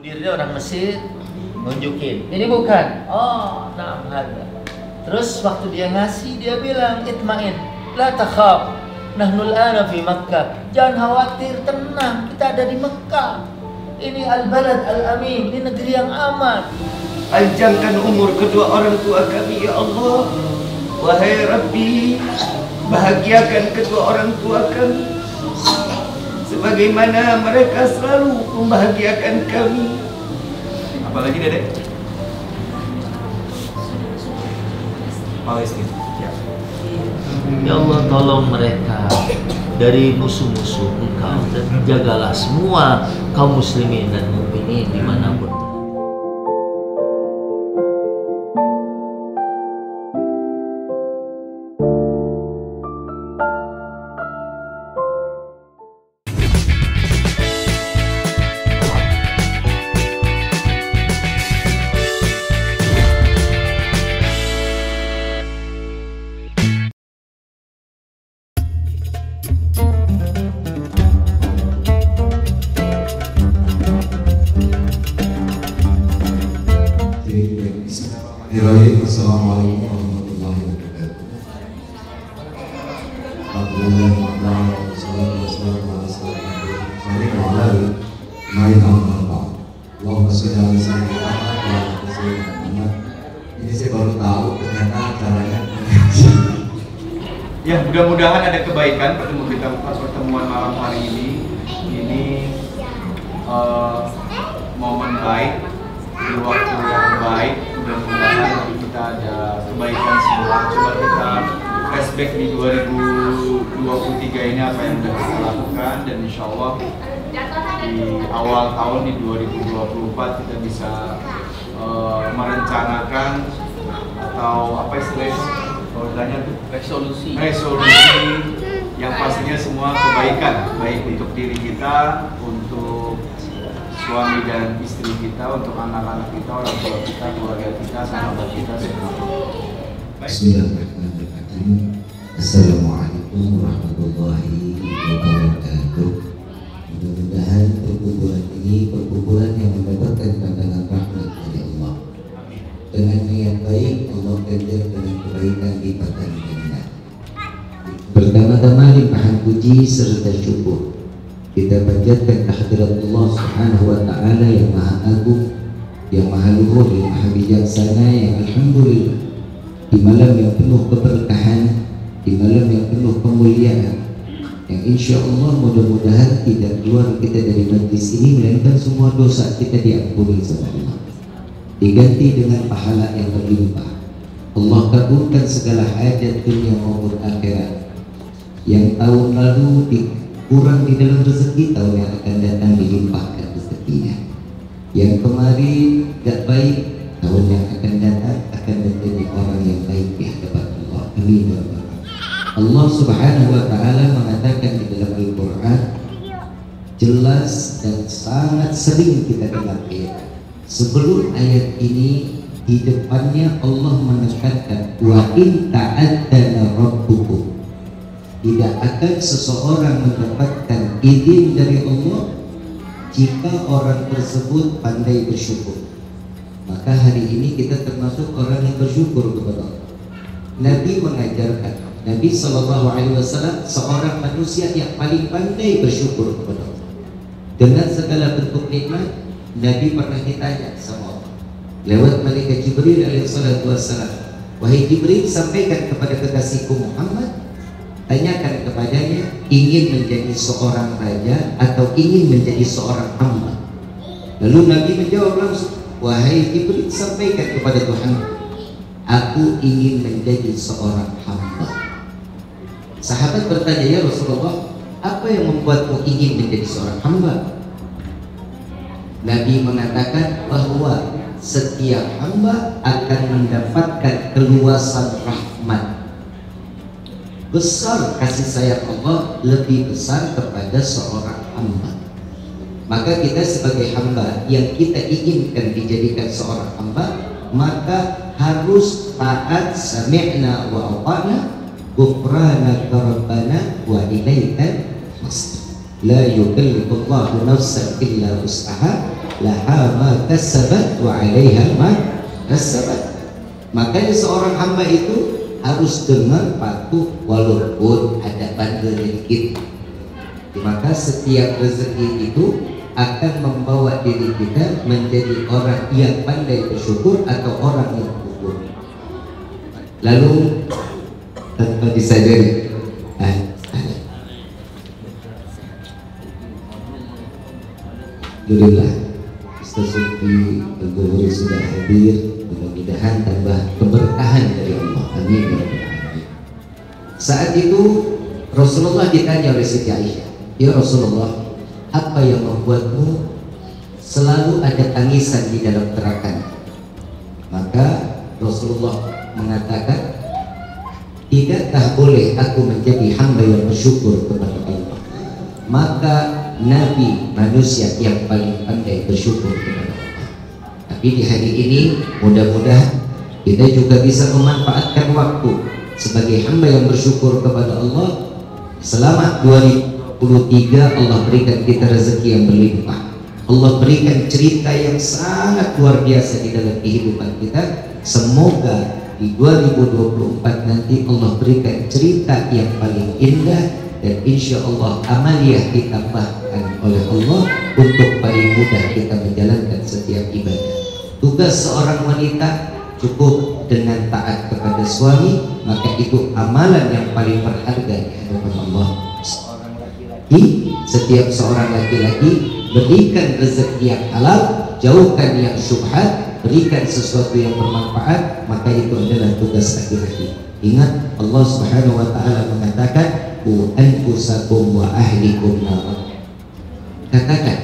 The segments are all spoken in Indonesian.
Mudirnya orang Mesir, nunjukin. Ini bukan. Oh, nah ada. Terus waktu dia ngasih, dia bilang, itmain, la takhaf, nahnul ana fi Makkah. Jangan khawatir, tenang, kita ada di Mekah. Ini al-balad al-amin, ini negeri yang aman. Panjangkan umur kedua orang tua kami, ya Allah. Wahai Rabbi, bahagiakan kedua orang tua kami sebagaimana mereka selalu membahagiakan kami. Apalagi Dedek? Palestina. Ya Allah, tolong mereka dari musuh-musuh Engkau dan jagalah semua kaum muslimin dan mukminin dimanapun. Assalamualaikum warahmatullahi wabarakatuh. Ini saya baru tahu ternyata caranya. Ya, mudah-mudahan ada kebaikan pertemuan malam hari ini. Ini momen baik di waktu yang baik. Mudah-mudahan kita ada kebaikan semua. Coba kita flashback di 2023 ini apa yang sudah kita lakukan, dan insya Allah di awal tahun di 2024 kita bisa merencanakan atau apa istilahnya tuh resolusi yang pastinya semua kebaikan, baik untuk diri kita, untuk suami dan istri kita, untuk anak-anak kita, orang tua kita, keluarga kita, sahabat kita semua. Bismillahirrahmanirrahim. Assalamualaikum warahmatullahi wabarakatuh. Mudah-mudahan perkumpulan ini perkumpulan yang mendapatkan pandangan rahmat dari Allah. Dengan niat baik, Allah ganjar dengan kebaikan lipat ganda. Pertama-tama limpahan puji serta syukur kita panjatkan kehadirat Allah Subhanahu wa Ta'ala yang Maha Agung, yang Maha Luhur, yang Maha Bijaksana, yang alhamdulillah di malam yang penuh keberkahan, di malam yang penuh kemuliaan, yang insya Allah mudah-mudahan tidak keluar kita dari majlis ini melainkan semua dosa kita diampuni sama Allah, diganti dengan pahala yang berlimpah. Allah kabulkan segala hajat dunia maupun akhirat. Yang tahun lalu kurang di dalam rezeki, tahun yang akan datang dilimpahkan rezekinya. Yang kemarin gak baik, tahun yang akan datang akan menjadi orang yang baik di hadapan Allah. Amin. Allah Subhanahu wa Ta'ala mengatakan di dalam Al-Quran, jelas dan sangat sering kita dengar ayat. Sebelum ayat ini, di depannya Allah menekankan wa in ta'addana rabbukum. Tidak akan seseorang mendapatkan izin dari Allah jika orang tersebut pandai bersyukur. Maka hari ini kita termasuk orang yang bersyukur kepada Allah. Nabi mengajarkan, Nabi SAW seorang manusia yang paling pandai bersyukur kepada Allah. Dengan segala bentuk nikmat, Nabi pernah ditanya sama Allah lewat malaikat Jibril alaihissalam, wahai Jibril, sampaikan kepada kekasihku Muhammad, tanyakan kepadanya, ingin menjadi seorang raja atau ingin menjadi seorang hamba? Lalu Nabi menjawab langsung, wahai Jibril, sampaikan kepada Tuhan, aku ingin menjadi seorang hamba. Sahabat bertanya, ya Rasulullah, apa yang membuatmu ingin menjadi seorang hamba? Nabi mengatakan bahwa setiap hamba akan mendapatkan keluasan rahmat. Besar kasih sayang Allah lebih besar kepada seorang hamba. Maka kita sebagai hamba yang kita inginkan dijadikan seorang hamba, maka harus taat, sami'na wa ata'na, ghufranaka rabbana wa ilaikal masir. La yukallifullahu nafsan illa wus'aha, laha ma kasabat wa 'alaiha ma kasabat. Makanya seorang hamba itu harus dengar, patuh, walaupun ada bandel dikit. Maka setiap rezeki itu akan membawa diri kita menjadi orang yang pandai bersyukur atau orang yang kufur. Lalu tanpa disadari, alhamdulillah Ustaz Sufi Al-Ghawri sudah hadir. Mudah-mudahan tambah keberkahan dari Allah. Amin ya rabbal alamin. Saat itu Rasulullah ditanya oleh Siti Aisyah, ya Rasulullah, apa yang membuatmu selalu ada tangisan di dalam terakan? Maka Rasulullah mengatakan, tidakkah boleh aku menjadi hamba yang bersyukur kepada Allah? Maka Nabi manusia yang paling pandai bersyukur kepada Allah. Tapi di hari ini mudah-mudahan kita juga bisa memanfaatkan waktu sebagai hamba yang bersyukur kepada Allah. Selama 2023 Allah berikan kita rezeki yang berlimpah. Allah berikan cerita yang sangat luar biasa di dalam kehidupan kita. Semoga di 2024 nanti Allah berikan cerita yang paling indah, dan insya Allah amaliyah ditambahkan oleh Allah untuk paling mudah kita menjalankan setiap ibadah. Tugas seorang wanita cukup dengan taat kepada suami, maka itu amalan yang paling berharga di hadapan Allah. Seorang laki-laki, setiap seorang laki-laki berikan rezeki yang halal, jauhkan yang syubhat, berikan sesuatu yang bermanfaat, maka itu adalah tugas laki-laki. Ingat, Allah Subhanahu wa taala mengatakan, "Qu anfusakum wa ahlikum nar." Katakan,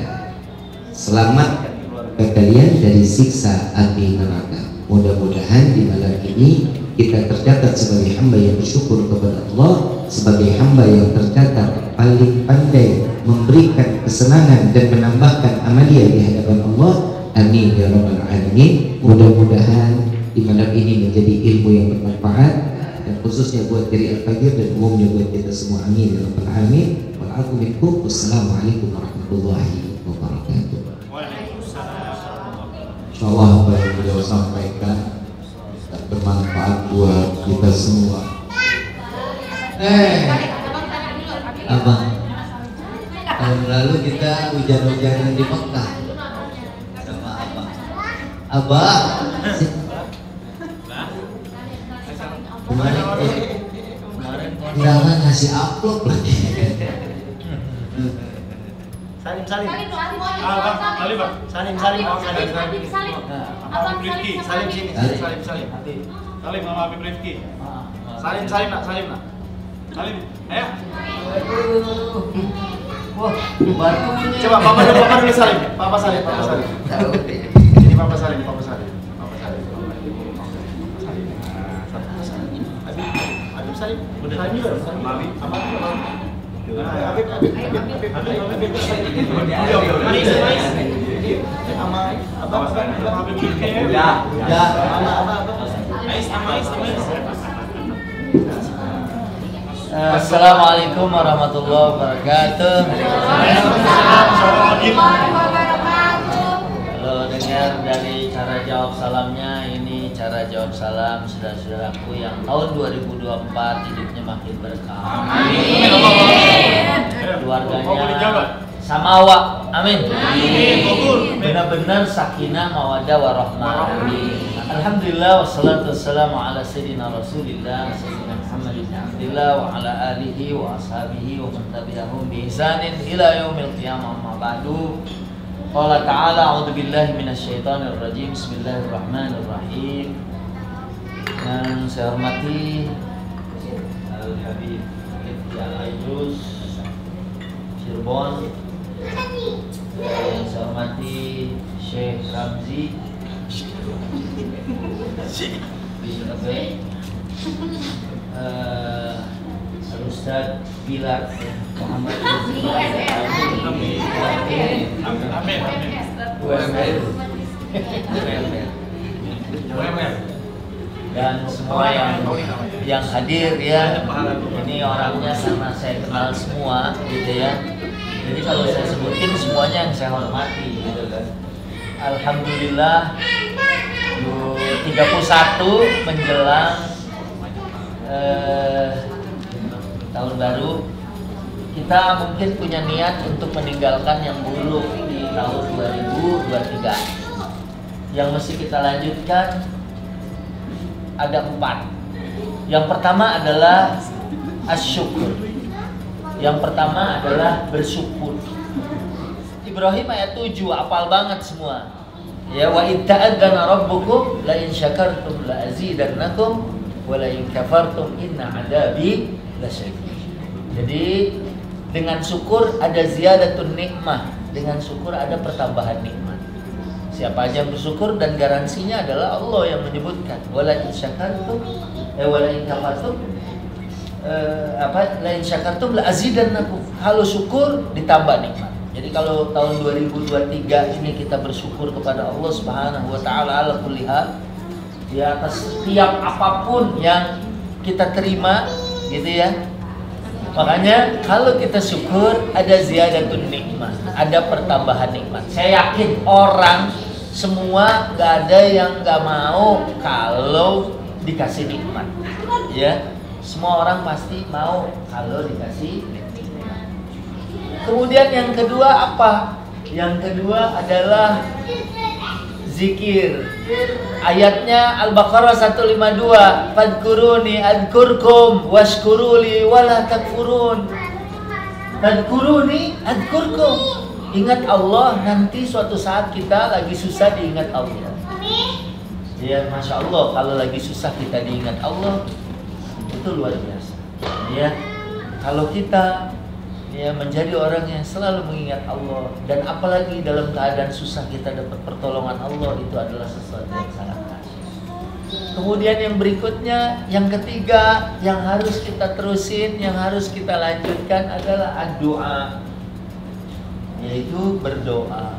selamatkan keluarga kalian dari siksa api neraka. Mudah-mudahan di malam ini kita tercatat sebagai hamba yang bersyukur kepada Allah, sebagai hamba yang tercatat paling pandai memberikan kesenangan dan menambahkan amalia di hadapan Allah. Amin ya rabbal alamin. Mudah-mudahan di malam ini menjadi ilmu yang bermanfaat, dan khususnya buat diri Al-Fajr dan umumnya buat kita semua. Amin ya rabbal alamin. Wa'alaikum minkum. Wassalamualaikum warahmatullahi wabarakatuh. Insyaallah apa yang beliau sampaikan bermanfaat buat kita semua. Abang, tahun lalu kita hujan-hujanan di Mekah sama abang. Abang, kemarin undangan ngasih upload lagi. Salim. Salim. Salim. Habib Rifki. Salim sini. Salim. Salim sama Habib Rifki. Salim nak. Salim. Ayo. Wah, batu. Coba papa dulu salim. Papa salim. Ini papa salim. Habib salim. Salim juga. Habib. Assalamualaikum warahmatullahi wabarakatuh. Kalau dengar dari cara jawab salamnya, ini cara jawab salam saudara-saudaraku yang tahun 2024 hidupnya makin berkah. Amin. Keluarganya samawa. Amin. Benar-benar sakinah mawaddah warahmah. Alhamdulillah wassalatu wassalamu ala sayyidina Rasulillah sayyidina Muhammad bin Abdillah wa ala alihi wa ashabihi wa man tabi'ahum bi ihsanin ila yaumil qiyamah. Amma ba'du. Qala ta'ala a'udzu billahi minasyaitonir rajim. Bismillahirrahmanirrahim. Yang saya hormati Al-Habib Rifki Al-Aidrus Cirebon, yang saya hormati Syekh Ramzi bin Abi, Al-Ustaz Bilal Muhammad dan semua yang hadir ya. Ini orangnya sama saya kenal semua gitu ya. Jadi kalau saya sebutin semuanya yang saya hormati gitu kan. Alhamdulillah 31 menjelang tahun baru, kita mungkin punya niat untuk meninggalkan yang buruk di tahun 2023. Yang mesti kita lanjutkan ada 4. Yang pertama adalah asyukur. Yang pertama adalah bersyukur. Ibrahim ayat 7, apal banget semua. Ya, wa id ta'adzana rabbukum la in syakartum la azidannakum wa la in kafartum inna 'adzabi lasyadid. Jadi dengan syukur ada ziyadatun nikmah, dengan syukur ada pertambahan nikmat. Siapa aja yang bersyukur, dan garansinya adalah Allah yang menyebutkan wala in syakartum wala in kafartum la in syakartum la azidannakum. Kalau syukur ditambah nikmat. Jadi kalau tahun 2023 ini kita bersyukur kepada Allah Subhanahu wa taala ala kulli hal, di atas setiap apapun yang kita terima gitu ya. Makanya kalau kita syukur ada ziyadatun nikmat, ada pertambahan nikmat. Saya yakin orang semua gak ada yang gak mau kalau dikasih nikmat. Ya, semua orang pasti mau kalau dikasih nikmat. Kemudian yang kedua apa? Yang kedua adalah zikir. Ayatnya Al-Baqarah 152, fadkuruni adkurkum washkuruli wala takfurun. Fadkuruni adkurkum. Ingat Allah, nanti suatu saat kita lagi susah diingat Allah. Ya, Masya Allah, kalau lagi susah kita diingat Allah, itu luar biasa. Ya, kalau kita menjadi orang yang selalu mengingat Allah, dan apalagi dalam keadaan susah kita dapat pertolongan Allah, itu adalah sesuatu yang sangat dahsyat. Kemudian yang berikutnya, yang ketiga, yang harus kita terusin, yang harus kita lanjutkan adalah doa, yaitu berdoa.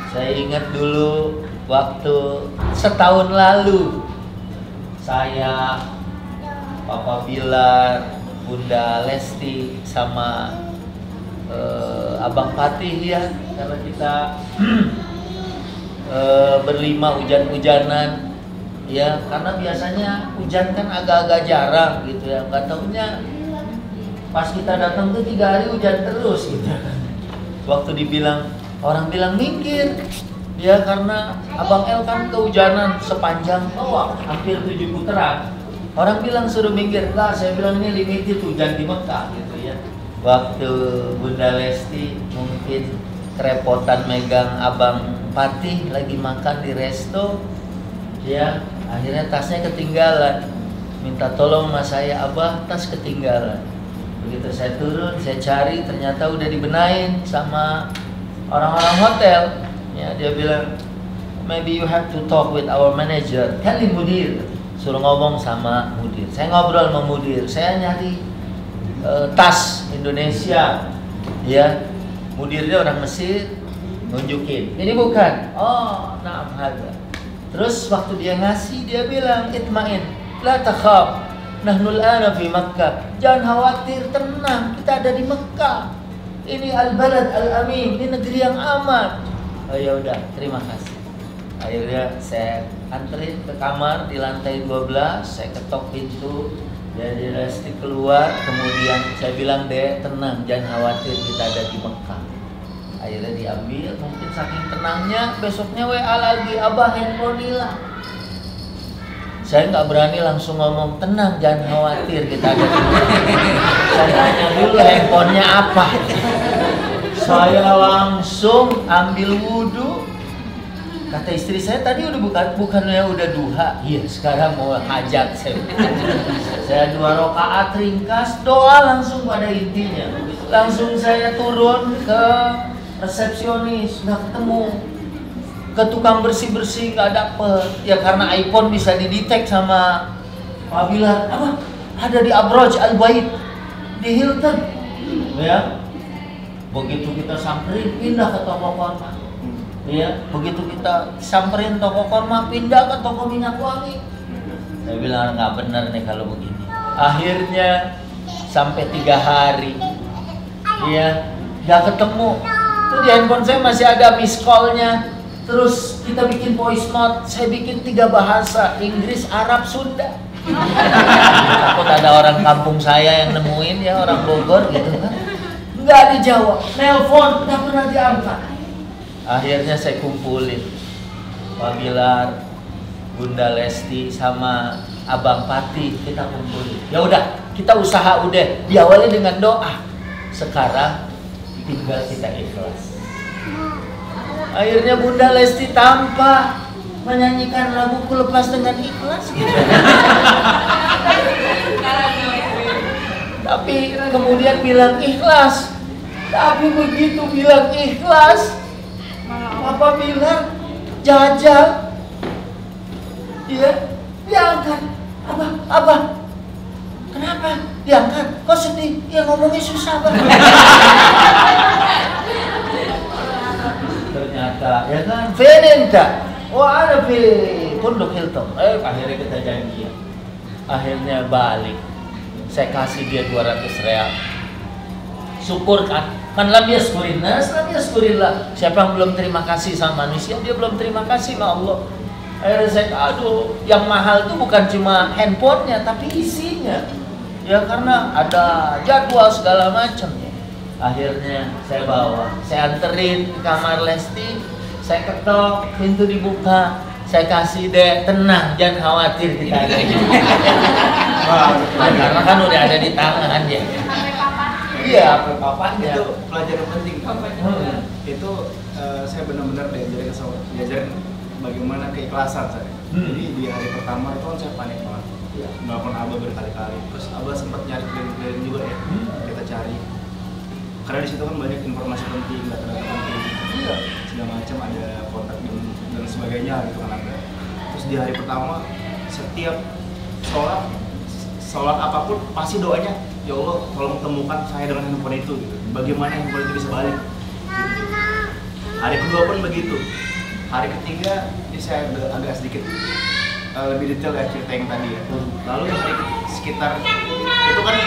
Saya ingat dulu waktu setahun lalu, saya, Papa Bilar, Bunda Lesti sama Abang Fatih ya, karena kita berlima hujan-hujanan ya, karena biasanya hujan kan agak-agak jarang gitu ya, nggak tahunya pas kita datang tuh 3 hari hujan terus gitu. Waktu dibilang, orang bilang minggir ya, karena Abang El kan kehujanan sepanjang hampir 7 putaran. Orang bilang suruh minggir, lah saya bilang ini limited hujan di Mekah gitu ya. Waktu Bunda Lesti mungkin kerepotan megang Abang Fatih lagi makan di resto, ya akhirnya tasnya ketinggalan. Minta tolong sama saya, Abah tas ketinggalan. Begitu saya turun, saya cari, ternyata udah dibenahin sama orang-orang hotel. Ya, dia bilang, maybe you have to talk with our manager, kali mudir. Suruh ngomong sama mudir. Saya ngobrol sama mudir. Saya nyari tas Indonesia, ya. Mudirnya orang Mesir, nunjukin. Ini bukan. Oh, nah ada. Terus waktu dia ngasih, dia bilang, itmain, la takhaf, nahnul ana fi Makkah. Jangan khawatir, tenang, kita ada di Mekah. Ini al-balad al-amin, ini negeri yang aman. Oh ya udah, terima kasih. Akhirnya saya anterin ke kamar di lantai 12, saya ketok pintu, jadi Lesti keluar, kemudian saya bilang, Dek tenang, jangan khawatir, kita ada di Mekah. Akhirnya diambil, mungkin saking tenangnya, besoknya WA lagi, Abah handphone hilang. Saya nggak berani langsung ngomong, tenang, jangan khawatir, kita ada di Mekah. Saya tanya dulu handphonenya apa. Saya langsung ambil wudhu. Kata istri saya, tadi bukannya udah duha? Iya, sekarang mau hajat saya. Saya 2 rakaat ringkas, doa langsung pada intinya. Langsung saya turun ke resepsionis, nggak ketemu. Ke tukang bersih-bersih nggak dapet. Ya karena iPhone bisa didetek sama Pak Bilar. Apa? Ada di Abroj Al-Bait, di Hilton. Ya. Begitu kita samperin, pindah ke toko korma. Ya, begitu kita samperin toko korma, pindah ke toko minyak wangi. Saya bilang nggak benar nih kalau begini. Akhirnya sampai 3 hari, ya nggak ketemu. Tuh di handphone saya masih ada miss call-nya. Terus kita bikin voice note, saya bikin 3 bahasa, Inggris, Arab, Sunda. Takut ada orang kampung saya yang nemuin ya, orang Bogor gitu kan. Nggak dijawab, nelpon, nggak pernah diangkat. Akhirnya saya kumpulin Pak Bilar, Bunda Lesti, sama Abang Pati, kita kumpulin. Ya udah, kita usaha udah, diawali dengan doa. Sekarang tinggal kita ikhlas. Akhirnya Bunda Lesti tampak menyanyikan laguku lepas dengan ikhlas gitu. Tapi kemudian bilang ikhlas. Tapi begitu bilang ikhlas, Papa bilang jajal. Dia diangkat. Abah, kenapa diangkat? Kok sedih? Ya ngomongnya susah banget. Ternyata ya kan, Venenta. Wah, ada di Pondok Hilton. Akhirnya kita janji. Akhirnya balik. Saya kasih dia 200 real. Syukur kan? Kan lam yaskurinnas, lam yaskurillah. Siapa yang belum terima kasih sama manusia, dia belum terima kasih sama Allah. Akhirnya saya, aduh, yang mahal itu bukan cuma handphonenya, tapi isinya. Ya karena ada jadwal segala macam. Akhirnya saya bawa, saya anterin ke kamar Lesti, saya ketok, pintu dibuka, saya kasih deh, tenang, jangan khawatir kita ada. Karena kan udah ada di tangan ya. Iya, papanya. Itu pelajaran penting. Itu saya benar-benar diajarin bagaimana keikhlasan saya. Jadi di hari pertama itu kan saya panik banget. Nelfon Abah berkali-kali. Terus Abah sempat nyari keliling juga ya. Kita cari. Karena di situ kan banyak informasi penting, data-data penting. Segala macam, ada kontak dan sebagainya gitu kan ada. Terus di hari pertama setiap sholat apapun pasti doanya, ya Allah tolong temukan saya dengan handphone itu gitu. Bagaimana handphone itu bisa balik gitu. Hari kedua pun begitu. Hari ketiga ini saya agak sedikit lebih detail ya cerita yang tadi ya. Lalu hari sekitar itu kan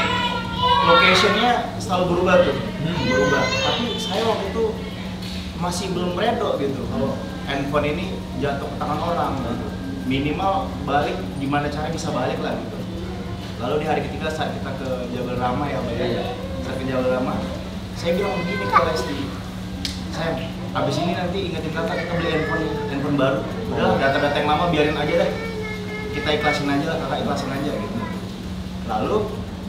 location-nya selalu berubah tuh, berubah. Tapi saya waktu itu masih belum redo gitu kalau handphone ini jatuh ke tangan orang gitu. Minimal balik, gimana cara bisa balik lah gitu. Lalu di hari ketiga saat kita ke Jabal Rama ya, saat ke Jabal Rama, saya bilang begini ke Lesti, sayang, abis ini nanti ingetin kakak kita beli handphone baru. Udah data-data yang lama biarin aja deh, kita ikhlasin aja lah, kakak ikhlasin aja gitu. Lalu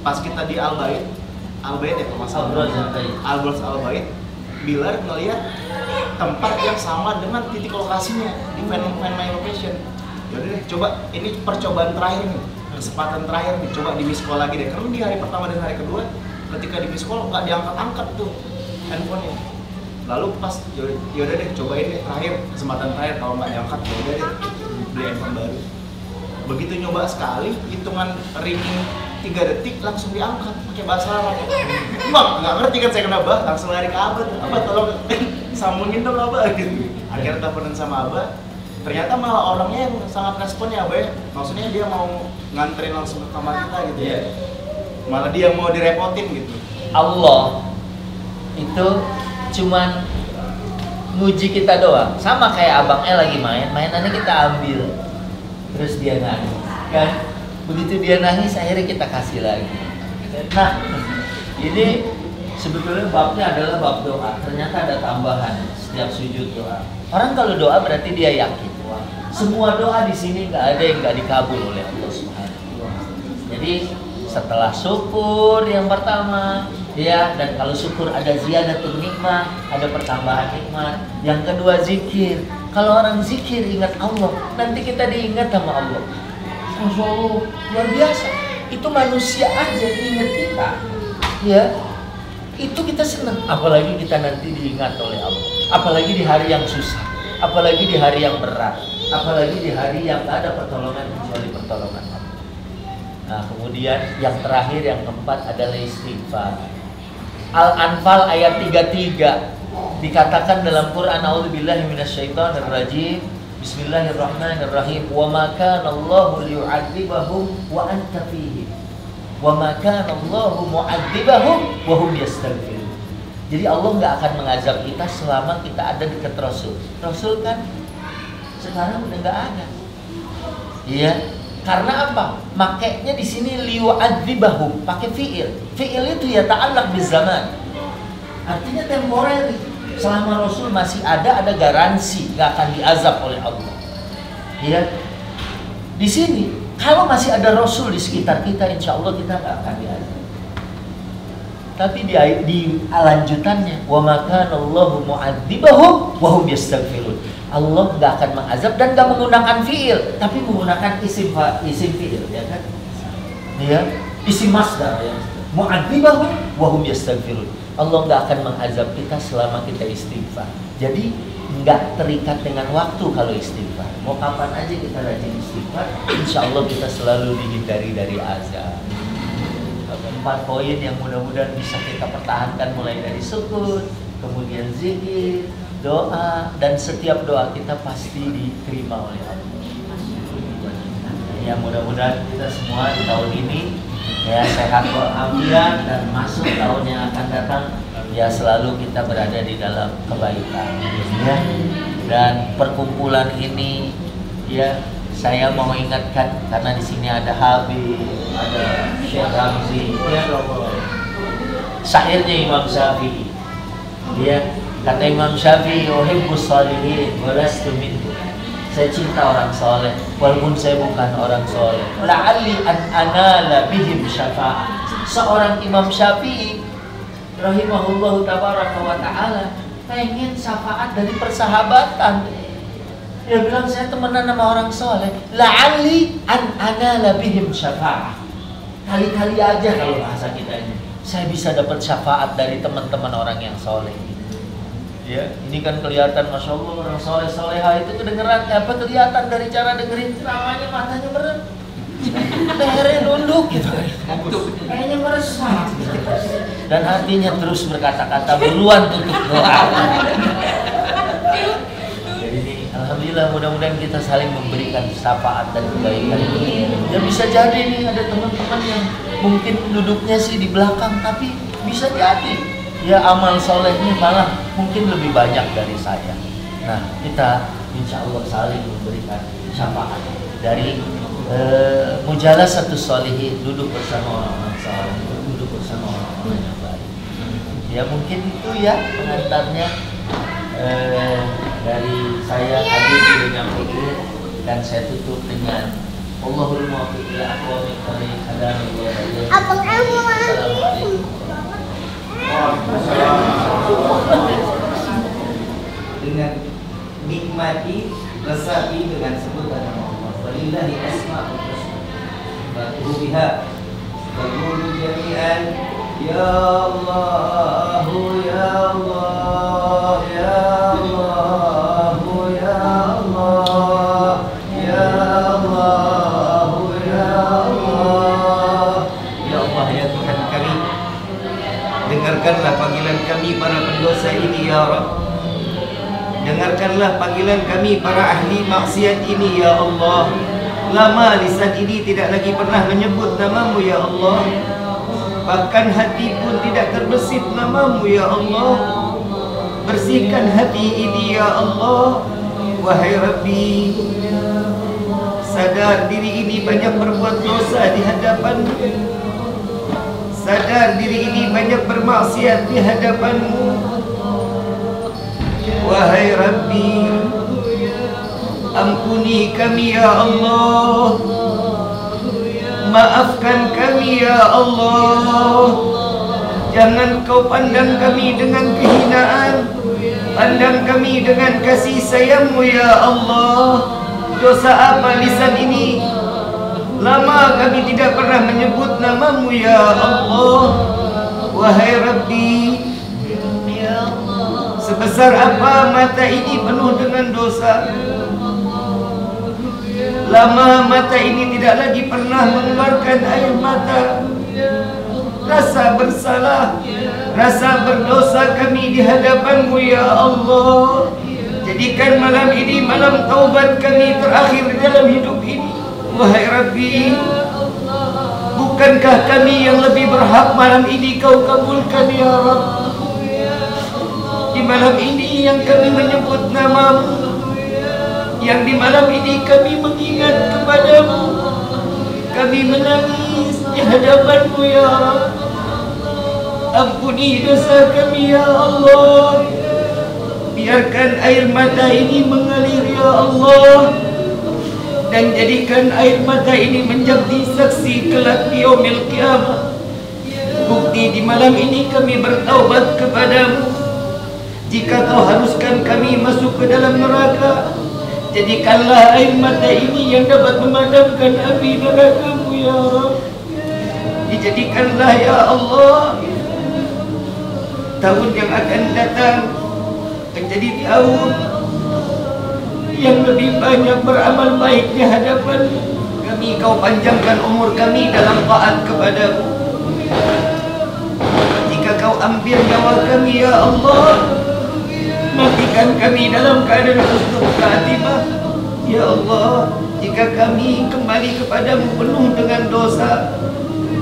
pas kita di Al-Bait ya kalau masalah Al-Bait, Bilar ngeliat tempat yang sama dengan titik lokasinya di Find My Location. Yaudah deh, coba ini percobaan terakhir nih, kesempatan terakhir nih, coba di miss call lagi deh. Karena di hari pertama dan hari kedua, ketika di miss call nggak diangkat-angkat tuh handphonenya. Lalu pas yaudah deh, cobain deh terakhir, kesempatan terakhir, kalau nggak diangkat yaudah deh beli handphone baru. Begitu nyoba sekali, hitungan ringing 3 detik langsung diangkat pakai bahasa Arab. Bang, nggak ngerti kan saya kenapa, langsung lari ke Abah. Abah tolong sambungin dong Abah gitu. Akhirnya teleponan sama Abah. Ternyata malah orangnya yang sangat respon ya Abah. Maksudnya dia mau nganterin langsung ke kamar kita gitu ya. Malah dia mau direpotin gitu. Allah itu cuman nguji kita doang. Sama kayak abang lagi mainannya kita ambil. Terus dia nangis kan? Begitu dia nangis, akhirnya kita kasih lagi. Nah, ini sebetulnya babnya adalah bab doa. Ternyata ada tambahan setiap sujud doa. Orang kalau doa berarti dia yakin. Semua doa di sini nggak ada yang nggak dikabul oleh Allah Subhanahu wa Ta'ala. Jadi setelah syukur yang pertama, ya, dan kalau syukur ada ziyadatul nikmah, ada pertambahan nikmat. Yang kedua zikir. Kalau orang zikir ingat Allah, nanti kita diingat sama Allah. Masya Allah, luar biasa. Itu manusia aja ingat kita, ya. Itu kita senang. Apalagi kita nanti diingat oleh Allah. Apalagi di hari yang susah. Apalagi di hari yang berat. Apalagi di hari yang tak ada pertolongan kecuali pertolongan Allah. Nah, kemudian yang terakhir, yang keempat adalah istighfar. Al-Anfal ayat 33 dikatakan dalam Quran, a'udzubillahi minasyaitonirrajim, bismillahirrahmanirrahim, wa ma kana Allahu liyu'adzibahum wa anta fihim wa ma kana Allahu mu'adzibahum wa hum yastaghfirun. Jadi Allah nggak akan mengazab kita selama kita ada dekat Rasul. Rasul kan Sekarang udah nggak ada. Iya. Karena apa? Makainya di sini liyu'adzibahum, pakai fi'il. Fi'il itu ya ta'allaq bizaman. Artinya temporary. Selama Rasul masih ada garansi nggak akan diazab oleh Allah. Ya, di sini kalau masih ada Rasul di sekitar kita, insya Allah kita nggak akan diazab. Tapi di lanjutannya, wa makana Allahu mu'adzibahum wa hum yastaghfirun. Allah nggak akan mengazab dan nggak menggunakan fiil, tapi menggunakan isim fiil, ya kan? Ya, isim masdar ya. Mu'adzibahum wa hum yastaghfirun. Allah nggak akan mengazab kita selama kita istighfar. Jadi nggak terikat dengan waktu kalau istighfar. Mau kapan aja kita rajin istighfar, insya Allah kita selalu dihindari dari azab. 4 poin yang mudah-mudahan bisa kita pertahankan, mulai dari syukur, kemudian zikir, doa, dan setiap doa kita pasti diterima oleh Allah. Ya, mudah-mudahan kita semua di tahun ini ya sehat walafiat dan masuk tahun yang akan datang ya selalu kita berada di dalam kebaikan ya. Dan perkumpulan ini ya saya mau ingatkan karena di sini ada Habib, ada Syekh Ramzi ya, syairnya Imam Syafi'i ya, kata Imam Syafi'i uhibbus shalihin wa lastu minhum. Saya cinta orang soleh walaupun saya bukan orang soleh. La'alli an anala bihim syafa'ah. Seorang Imam Syafi'i rahimahullahu tabaraka wa ta'ala pengen syafaat dari persahabatan. Dia bilang saya temenan sama orang soleh. La'alli an anala bihim syafa'ah. Kali-kali aja kalau bahasa kita ini saya bisa dapat syafaat dari teman-teman orang yang soleh. Ya, ini kan kelihatan, masya Allah, orang soleh-soleha itu kedengeran, kelihatan dari cara dengerin ceramahnya, matanya merem, lehernya nunduk gitu, kayaknya meresah, dan hatinya terus berkata-kata, buruan tutup doa. Jadi ini, alhamdulillah, mudah-mudahan kita saling memberikan syafaat dan kebaikan. Ya bisa jadi nih ada teman-teman yang mungkin duduknya sih di belakang, tapi bisa jadi ya amal solehnya malah mungkin lebih banyak dari saya. Nah, kita insya Allah saling memberikan syafaat dari mujalasatus sholihin, duduk bersama orang-orang soleh, duduk bersama orang-orang yang baik. Ya mungkin itu ya pengantarnya dari saya tadi dengan pikir, dan saya tutup dengan Allahul muwaffiq ila aqwamit thoriq hadallahi. Assalamualaikum. Dengan nikmati, resapi dengan sebutan nama Allah. Walillahi asma'ul husna fad'uhu biha faqulu jami'an ya Allah ya Allah ya Allah ya Allah ya Allah ya Allah ya Allah ya Tuhan kami, dengarkanlah panggilan kami para pendosa ini ya Rabb. Dengarkanlah panggilan kami para ahli maksiat ini ya Allah. Lama lisan ini tidak lagi pernah menyebut namamu ya Allah. Bahkan hati pun tidak terbesit namamu ya Allah. Bersihkan hati ini ya Allah. Wahai Rabbi, sadar diri ini banyak berbuat dosa di hadapanmu. Sadar diri ini banyak bermaksiat di hadapanmu. Wahai Rabbi, ampuni kami ya Allah. Maafkan kami ya Allah. Jangan kau pandang kami dengan kehinaan, pandang kami dengan kasih sayangmu ya Allah. Dosa apa lisan ini? Lama kami tidak pernah menyebut namamu ya Allah. Wahai Rabbi, sebesar apa mata ini penuh dengan dosa. Lama mata ini tidak lagi pernah mengeluarkan air mata. Rasa bersalah, rasa berdosa kami di hadapanmu ya Allah. Jadikan malam ini malam taubat kami terakhir dalam hidup ini. Wahai Rabbi, bukankah kami yang lebih berhak malam ini kau kabulkan ya Rabb? Di malam ini yang kami menyebut namamu, yang di malam ini kami mengingat kepadamu, kami menangis di hadapanmu ya Rabb. Ampuni dosa kami ya Allah. Biarkan air mata ini mengalir ya Allah, dan jadikan air mata ini menjadi saksi kelak di yaumil qiyamah. Bukti di malam ini kami bertaubat kepadamu. Jika kau haruskan kami masuk ke dalam neraka, jadikanlah air mata ini yang dapat memadamkan api neraka-Mu ya Rabb. Dijadikanlah ya Allah tahun yang akan datang menjadi tahun yang lebih banyak beramal baik di hadapan kami. Kau panjangkan umur kami dalam taat kepadamu. Jika kau ambil nyawa kami ya Allah, matikan kami dalam keadaan husnul khatimah ya Allah. Jika kami kembali kepadamu penuh dengan dosa,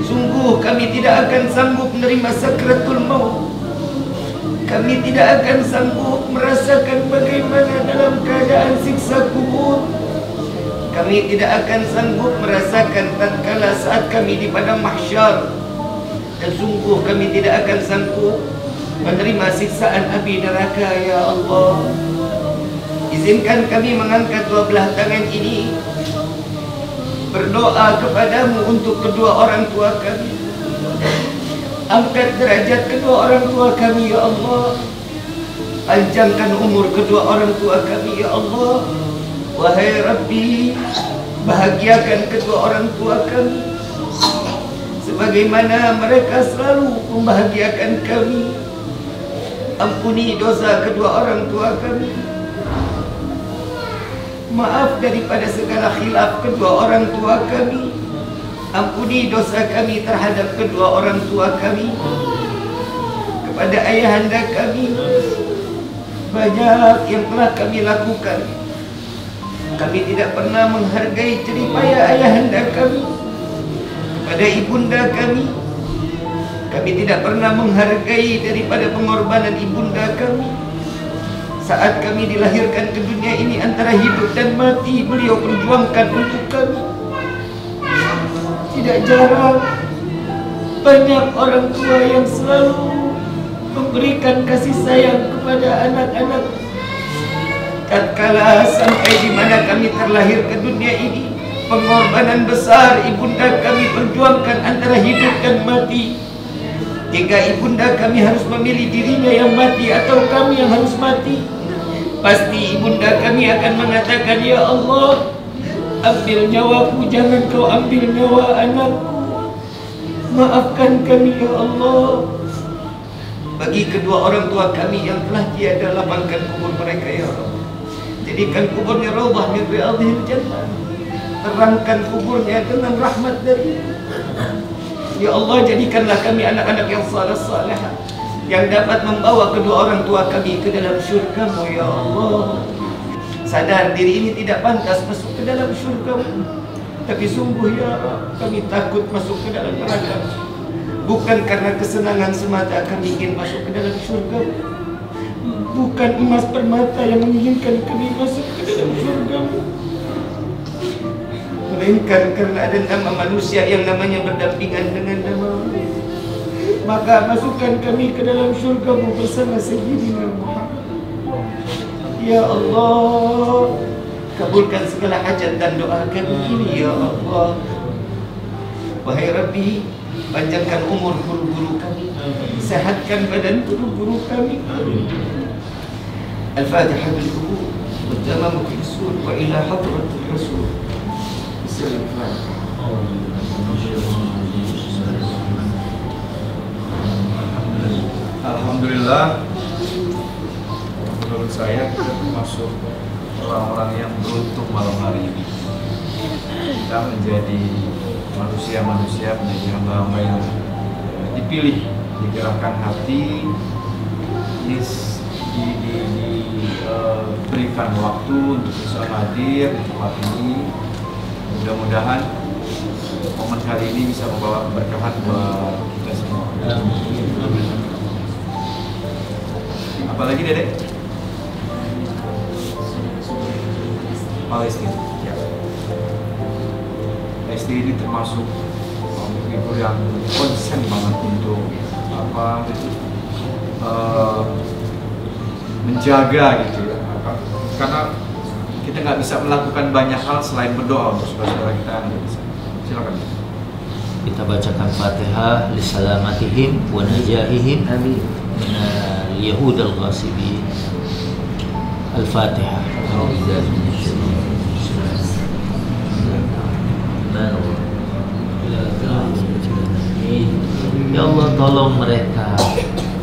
sungguh kami tidak akan sanggup menerima sakratul maut. Kami tidak akan sanggup merasakan bagaimana dalam keadaan siksa kubur. Kami tidak akan sanggup merasakan tatkala saat kami di padang mahsyar. Dan sungguh kami tidak akan sanggup menerima siksaan api neraka ya Allah. Izinkan kami mengangkat dua belah tangan ini, berdoa kepadamu untuk kedua orang tua kami. Angkat derajat kedua orang tua kami ya Allah. Panjangkan umur kedua orang tua kami ya Allah. Wahai Rabbi, bahagiakan kedua orang tua kami sebagaimana mereka selalu membahagiakan kami. Ampuni dosa kedua orang tua kami. Maaf daripada segala khilaf kedua orang tua kami. Ampuni dosa kami terhadap kedua orang tua kami. Kepada ayahanda kami, banyak yang telah kami lakukan. Kami tidak pernah menghargai jeripaya ayahanda kami. Kepada ibunda kami, kami tidak pernah menghargai daripada pengorbanan ibunda kami. Saat kami dilahirkan ke dunia ini, antara hidup dan mati beliau perjuangkan untuk kami. Tidak jarang banyak orang tua yang selalu memberikan kasih sayang kepada anak-anak. Tatkala sampai di mana kami terlahir ke dunia ini, pengorbanan besar ibunda kami perjuangkan antara hidup dan mati. Jika ibunda kami harus memilih dirinya yang mati atau kami yang harus mati, pasti ibunda kami akan mengatakan, ya Allah, ambil nyawaku, jangan kau ambil nyawa anakku. Maafkan kami ya Allah. Bagi kedua orang tua kami yang telah tiada, lapangkan kubur mereka ya Allah. Jadikan kuburnya raudhah min riyadhil jannah. Terangkan kuburnya dengan rahmat dari ya Allah. Jadikanlah kami anak-anak yang saleh-saleh yang dapat membawa kedua orang tua kami ke dalam syurga-Mu ya Allah. Sadar diri ini tidak pantas masuk ke dalam syurga-Mu, tapi sungguh ya Rabb, kami takut masuk ke dalam neraka. Bukan karena kesenangan semata kami ingin masuk ke dalam syurga-Mu. Bukan emas permata yang menginginkan kami masuk ke dalam syurga-Mu, melainkan karena ada nama manusia yang namanya berdampingan dengan nama-Mu. Maka masukkan kami ke dalam syurga-Mu bersama Sayyidina Muhammad. Ya Allah, kabulkan segala hajat dan doa kami ini ya Allah. Wahai Rabbi, panjangkan umur guru-guru kami, sehatkan badan guru-guru kami. Al-Fatihah bil-qubur wa tamamu bil-usul wa ila hadratil rasul. Alhamdulillah, menurut saya kita termasuk orang-orang yang beruntung malam hari ini. Kita menjadi manusia-manusia, menjadi hamba-hamba yang dipilih, digerakkan hati, diberikan waktu untuk bisa hadir di tempat ini. Mudah-mudahan momen hari ini bisa membawa keberkahan buat kita semua. Apalagi Dedek? Palestina. Ya. SD ini termasuk ibu yang konsen banget untuk menjaga gitu ya. Karena kita nggak bisa melakukan banyak hal selain berdoa untuk saudara-saudara kita yang ada di sana. Silakan. Kita bacakan Fatihah li salamatihim wa najahihim min al-yahud al-ghasibin. Al-Fatihah. Ya Allah, tolong mereka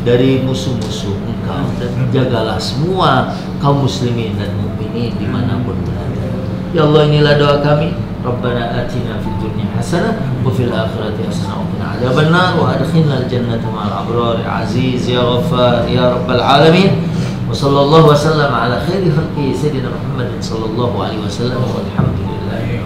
dari musuh-musuh Engkau dan jagalah semua kaum muslimin dan mukminin dimanapun berada. Ya Allah, inilah doa kami. Rabbana atina fid dunya hasanah wa fil akhirati hasanah wa qina adzabannar wa adkhilnal jannata ma'al abrar. Aziz ya Ghaffar ya rabbal alamin. Wa sallallahu wa sallam ala khairi khalqi sayyidina Muhammad sallallahu alaihi wasallam walhamdulillahi